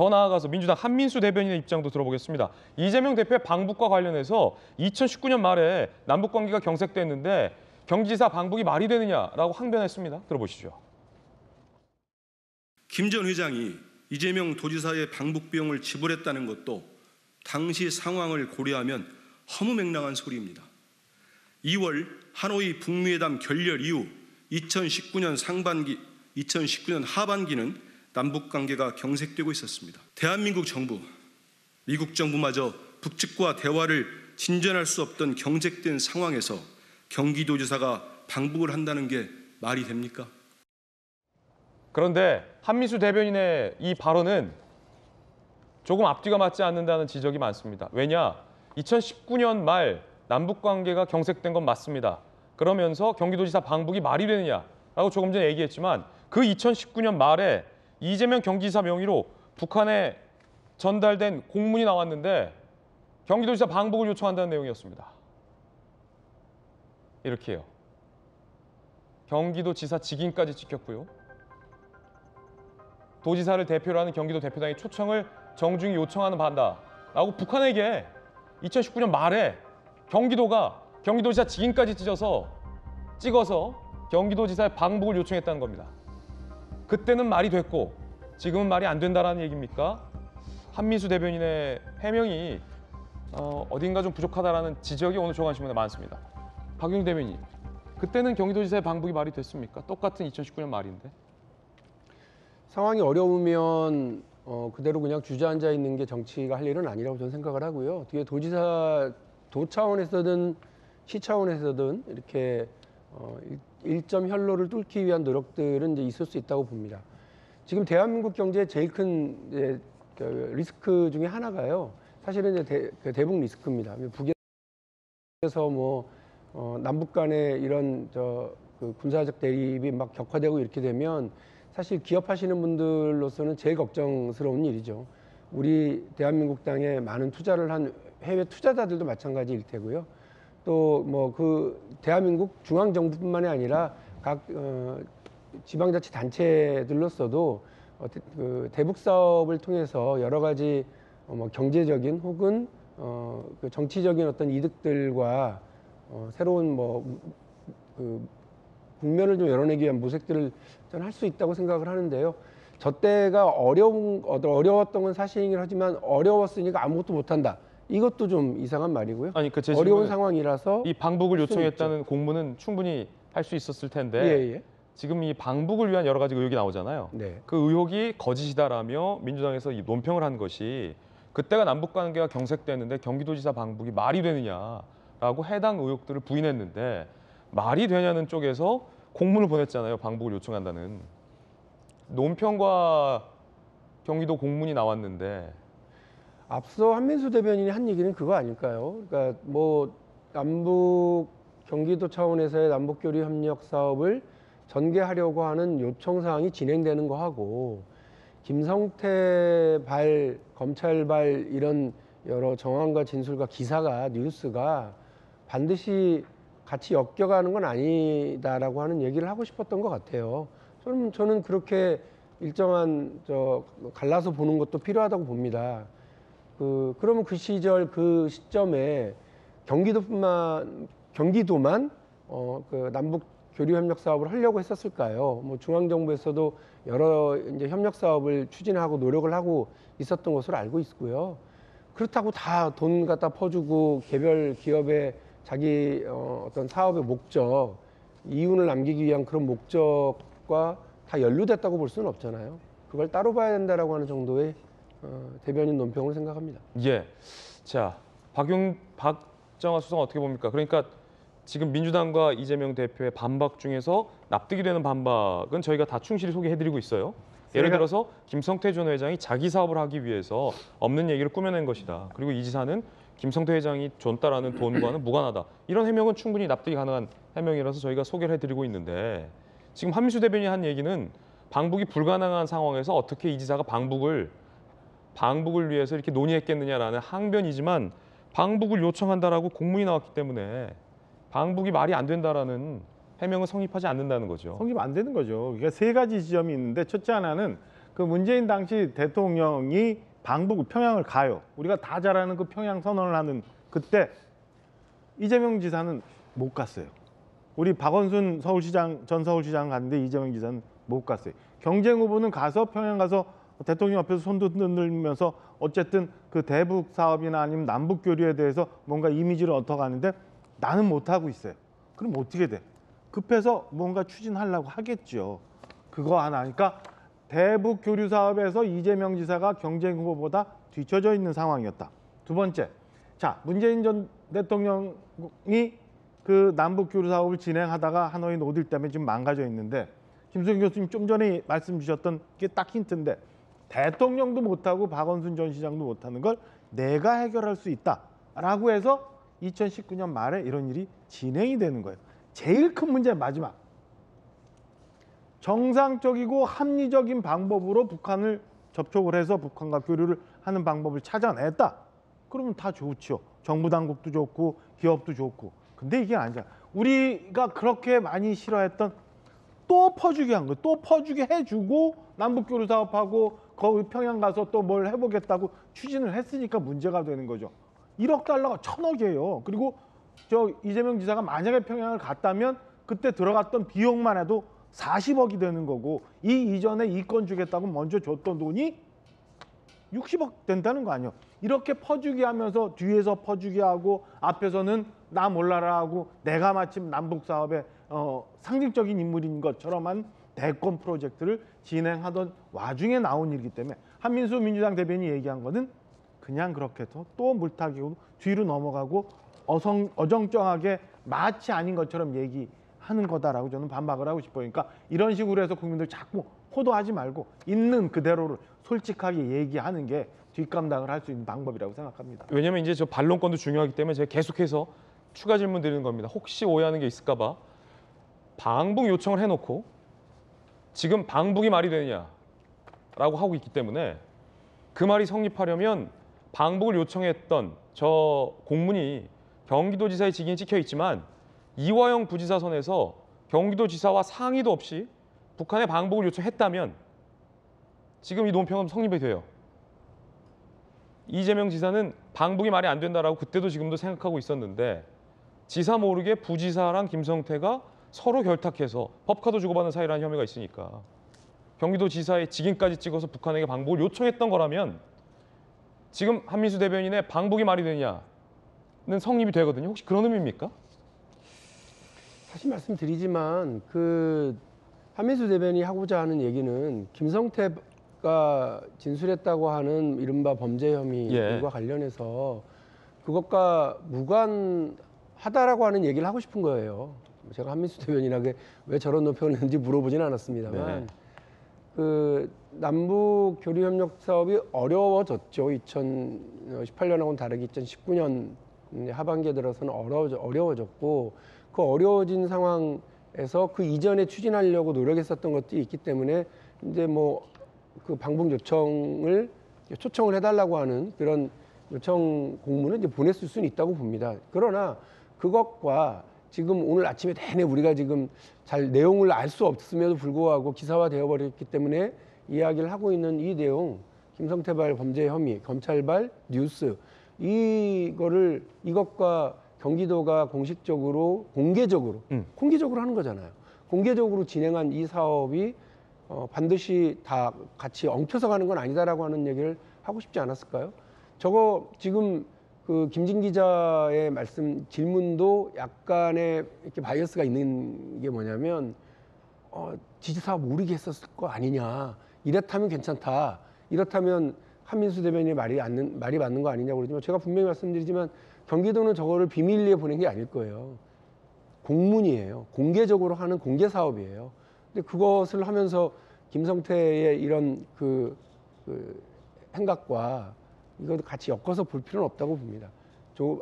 더 나아가서 민주당 한민수 대변인의 입장도 들어보겠습니다. 이재명 대표의 방북과 관련해서 2019년 말에 남북 관계가 경색됐는데 경기지사 방북이 말이 되느냐라고 항변했습니다. 들어보시죠. 김 전 회장이 이재명 도지사의 방북 비용을 지불했다는 것도 당시 상황을 고려하면 허무맹랑한 소리입니다. 2월 하노이 북미회담 결렬 이후 2019년 하반기는 남북관계가 경색되고 있었습니다. 대한민국 정부, 미국 정부마저 북측과 대화를 진전할 수 없던 경색된 상황에서 경기도지사가 방북을 한다는 게 말이 됩니까? 그런데 한민수 대변인의 이 발언은 조금 앞뒤가 맞지 않는다는 지적이 많습니다. 왜냐? 2019년 말 남북관계가 경색된 건 맞습니다. 그러면서 경기도지사 방북이 말이 되느냐라고 조금 전에 얘기했지만 그 2019년 말에 이재명 경기지사 명의로 북한에 전달된 공문이 나왔는데 경기도지사 방북을 요청한다는 내용이었습니다. 이렇게요. 경기도지사 직인까지 찍혔고요. 도지사를 대표로 하는 경기도 대표단이 초청을 정중히 요청하는 바다라고 북한에게 2019년 말에 경기도지사 직인까지 찍어서 경기도지사의 방북을 요청했다는 겁니다. 그때는 말이 됐고 지금은 말이 안 된다라는 얘기입니까? 한민수 대변인의 해명이 어딘가 좀 부족하다라는 지적이 오늘 조간신문에 많습니다. 박용 대변인, 그때는 경기도지사의 방북이 말이 됐습니까? 똑같은 2019년 말인데. 상황이 어려우면 그대로 그냥 주저앉아 있는 게 정치가 할 일은 아니라고 저는 생각을 하고요. 뒤에 도 차원에서든 시 차원에서든 이렇게 일점 혈로를 뚫기 위한 노력들은 이제 있을 수 있다고 봅니다. 지금 대한민국 경제의 제일 큰 리스크 중에 하나가요. 사실은 이제 대북 리스크입니다. 북에서 남북 간의 이런 군사적 대립이 막 격화되고 이렇게 되면 사실 기업하시는 분들로서는 제일 걱정스러운 일이죠. 우리 대한민국 땅에 많은 투자를 한 해외 투자자들도 마찬가지일 테고요. 또 그 대한민국 중앙정부뿐만이 아니라 각 지방자치 단체들로서도 그 대북 사업을 통해서 여러 가지 경제적인 혹은 그 정치적인 어떤 이득들과 새로운 그 국면을 좀 열어내기 위한 모색들을 저는 할 수 있다고 생각을 하는데요. 저 때가 어려웠던 건 사실이긴 하지만 어려웠으니까 아무것도 못한다. 이것도 좀 이상한 말이고요. 아니, 어려운 상황이라서 이 방북을 요청했다는 공문은 충분히 할 수 있었을 텐데 예. 지금 이 방북을 위한 여러 가지 의혹이 나오잖아요. 네. 그 의혹이 거짓이다라며 민주당에서 이 논평을 한 것이 그때가 남북관계가 경색됐는데 경기도지사 방북이 말이 되느냐라고 해당 의혹들을 부인했는데 말이 되냐는 쪽에서 공문을 보냈잖아요. 방북을 요청한다는. 논평과 경기도 공문이 나왔는데 앞서 한민수 대변인이 한 얘기는 그거 아닐까요? 그러니까 남북 경기도 차원에서의 남북교류 협력 사업을 전개하려고 하는 요청 사항이 진행되는 거 하고 김성태 검찰 이런 여러 정황과 진술과 기사가 뉴스가 반드시 같이 엮여가는 건 아니다라고 하는 얘기를 하고 싶었던 것 같아요. 저는 그렇게 일정한 갈라서 보는 것도 필요하다고 봅니다. 그러면 그 시점에 경기도만 그 남북 교류 협력 사업을 하려고 했었을까요? 중앙정부에서도 여러 이제 협력 사업을 추진하고 노력을 하고 있었던 것으로 알고 있고요. 그렇다고 다 돈 갖다 퍼주고 개별 기업에 자기 어떤 사업의 목적, 이윤을 남기기 위한 그런 목적과 다 연루됐다고 볼 수는 없잖아요. 그걸 따로 봐야 된다라고 하는 정도의 대변인 논평을 생각합니다. 예. 자, 박정아 수석 어떻게 봅니까? 그러니까 지금 민주당과 이재명 대표의 반박 중에서 납득이 되는 반박은 저희가 다 충실히 소개해드리고 있어요. 예를 들어서 김성태 전 회장이 자기 사업을 하기 위해서 없는 얘기를 꾸며낸 것이다. 그리고 이 지사는 김성태 회장이 존따라는 돈과는 무관하다. 이런 해명은 충분히 납득이 가능한 해명이라서 저희가 소개를 해드리고 있는데 지금 한민수 대변인이 한 얘기는 방북이 불가능한 상황에서 어떻게 이 지사가 방북을 위해서 이렇게 논의했겠느냐라는 항변이지만 방북을 요청한다라고 공문이 나왔기 때문에 방북이 말이 안 된다라는 해명은 성립하지 않는다는 거죠. 성립 안 되는 거죠. 그러니까 세 가지 지점이 있는데 첫째 하나는 그 문재인 당시 대통령이 방북 평양을 가요. 우리가 다 잘 아는 그 평양 선언을 하는 그때 이재명 지사는 못 갔어요. 우리 박원순 전 서울시장 갔는데 이재명 지사는 못 갔어요. 경쟁 후보는 가서 평양 가서 대통령 옆에서 손도 흔들면서 어쨌든 그 대북 사업이나 아니면 남북 교류에 대해서 뭔가 이미지를 얻어가는데 나는 못 하고 있어요. 그럼 어떻게 돼? 급해서 뭔가 추진하려고 하겠죠. 그거 하나 하니까 대북 교류 사업에서 이재명 지사가 경쟁 후보보다 뒤처져 있는 상황이었다. 두 번째, 자 문재인 전 대통령이 그 남북 교류 사업을 진행하다가 하노이 노딜 때문에 지금 망가져 있는데 김수영 교수님 좀 전에 말씀 주셨던 게 딱 힌트인데 대통령도 못하고 박원순 전 시장도 못하는 걸 내가 해결할 수 있다라고 해서 2019년 말에 이런 일이 진행이 되는 거예요. 제일 큰 문제 마지막. 정상적이고 합리적인 방법으로 북한을 접촉을 해서 북한과 교류를 하는 방법을 찾아냈다. 그러면 다 좋죠. 정부 당국도 좋고 기업도 좋고. 근데 이게 아니잖아. 우리가 그렇게 많이 싫어했던 또 퍼주게 한 거예요. 또 퍼주게 해주고 남북교류 사업하고 거기 평양 가서 또 뭘 해보겠다고 추진을 했으니까 문제가 되는 거죠. 1억 달러가 1,000억이에요. 그리고 저 이재명 지사가 만약에 평양을 갔다면 그때 들어갔던 비용만 해도 40억이 되는 거고 이 이전에 이권 주겠다고 먼저 줬던 돈이 60억 된다는 거 아니에요. 이렇게 퍼주기 하면서 뒤에서 퍼주기 하고 앞에서는 나 몰라라 하고 내가 마침 남북 사업에 상징적인 인물인 것처럼 한 대권 프로젝트를 진행하던 와중에 나온 일이기 때문에 한민수 민주당 대변인이 얘기한 거는 그냥 그렇게 해서 또 물타기고 뒤로 넘어가고 어정쩡하게 마치 아닌 것처럼 얘기하는 거다라고 저는 반박을 하고 싶어요. 그러니까 이런 식으로 해서 국민들 자꾸 호도하지 말고 있는 그대로를 솔직하게 얘기하는 게 뒷감당을 할 수 있는 방법이라고 생각합니다. 왜냐면 이제 저 반론권도 중요하기 때문에 제가 계속해서 추가 질문 드리는 겁니다. 혹시 오해하는 게 있을까 봐 방북 요청을 해놓고 지금 방북이 말이 되느냐라고 하고 있기 때문에 그 말이 성립하려면 방북을 요청했던 저 공문이 경기도지사의 직인이 찍혀 있지만 이화영 부지사 선에서 경기도지사와 상의도 없이 북한에 방북을 요청했다면 지금 이 논평은 성립이 돼요. 이재명 지사는 방북이 말이 안 된다라고 그때도 지금도 생각하고 있었는데 지사 모르게 부지사랑 김성태가 서로 결탁해서 법카도 주고받는 사이라는 혐의가 있으니까 경기도지사의 직인까지 찍어서 북한에게 방북을 요청했던 거라면 지금 한민수 대변인의 방북이 말이 되냐는 성립이 되거든요. 혹시 그런 의미입니까? 다시 말씀드리지만 그 한민수 대변인이 하고자 하는 얘기는 김성태가 진술했다고 하는 이른바 범죄 혐의와 관련해서 그것과 무관하다라고 하는 얘기를 하고 싶은 거예요. 제가 한민수 대변인에게 왜 저런 논평을 했는지 물어보지는 않았습니다만 그 남북 교류 협력 사업이 어려워졌죠. 2018년하고는 다르게 2019년 하반기에 들어서는 어려워졌고 그 어려워진 상황에서 그 이전에 추진하려고 노력했었던 것들이 있기 때문에 이제 뭐 그 방북 초청을 해달라고 하는 그런 요청 공문을 이제 보냈을 수는 있다고 봅니다. 그러나 그것과 지금 오늘 아침에 내내 우리가 지금 잘 내용을 알 수 없음에도 불구하고 기사화되어 버렸기 때문에 이야기를 하고 있는 이 내용, 김성태발 범죄 혐의, 검찰발 뉴스 이것과 경기도가 공식적으로 공개적으로 하는 거잖아요. 공개적으로 진행한 이 사업이 반드시 다 같이 엉켜서 가는 건 아니다라고 하는 얘기를 하고 싶지 않았을까요? 저거 지금 그 김진 기자의 질문도 약간의 이렇게 바이어스가 있는 게 뭐냐면 지지사 모르게 했었을 거 아니냐. 이렇다면 괜찮다. 이렇다면 한민수 대변인의 말이 맞는 거 아니냐고 그러지만 제가 분명히 말씀드리지만 경기도는 저거를 비밀리에 보낸 게 아닐 거예요. 공문이에요. 공개적으로 하는 공개 사업이에요. 근데 그것을 하면서 김성태의 이런 그 행각과 이것도 같이 엮어서 볼 필요는 없다고 봅니다.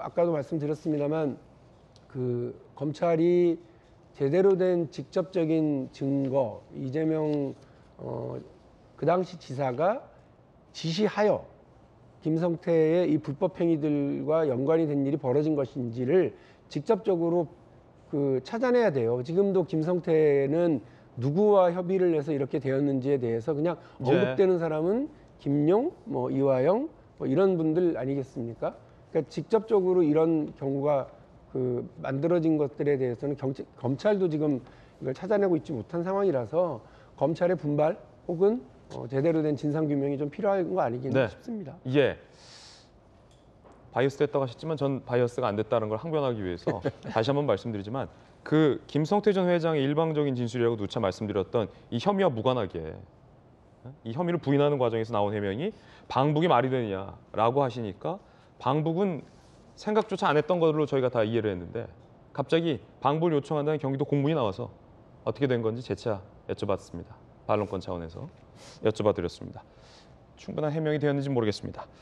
아까도 말씀드렸습니다만 그 검찰이 제대로 된 직접적인 증거, 이재명 그 당시 지사가 지시하여 김성태의 이 불법 행위들과 연관이 된 일이 벌어진 것인지를 직접적으로 그 찾아내야 돼요. 지금도 김성태는 누구와 협의를 해서 이렇게 되었는지에 대해서 그냥 예. 언급되는 사람은 김용, 뭐 이화영 뭐 이런 분들 아니겠습니까? 그러니까 직접적으로 이런 경우가 그 만들어진 것들에 대해서는 검찰도 지금 이걸 찾아내고 있지 못한 상황이라서 검찰의 분발 혹은 제대로 된 진상 규명이 좀 필요한 거 아니겠나 네. 싶습니다. 예. 바이어스 됐다고 하셨지만 전 바이어스가 안 됐다는 걸 항변하기 위해서 다시 한번 말씀드리지만 그 김성태 전 회장의 일방적인 진술이라고 누차 말씀드렸던 이 혐의와 무관하게 이 혐의를 부인하는 과정에서 나온 해명이 방북이 말이 되느냐라고 하시니까 방북은 생각조차 안 했던 걸로 저희가 다 이해를 했는데 갑자기 방북을 요청한다는 경기도 공문이 나와서 어떻게 된 건지 재차 여쭤봤습니다. 반론권 차원에서 여쭤봐드렸습니다. 충분한 해명이 되었는지 모르겠습니다.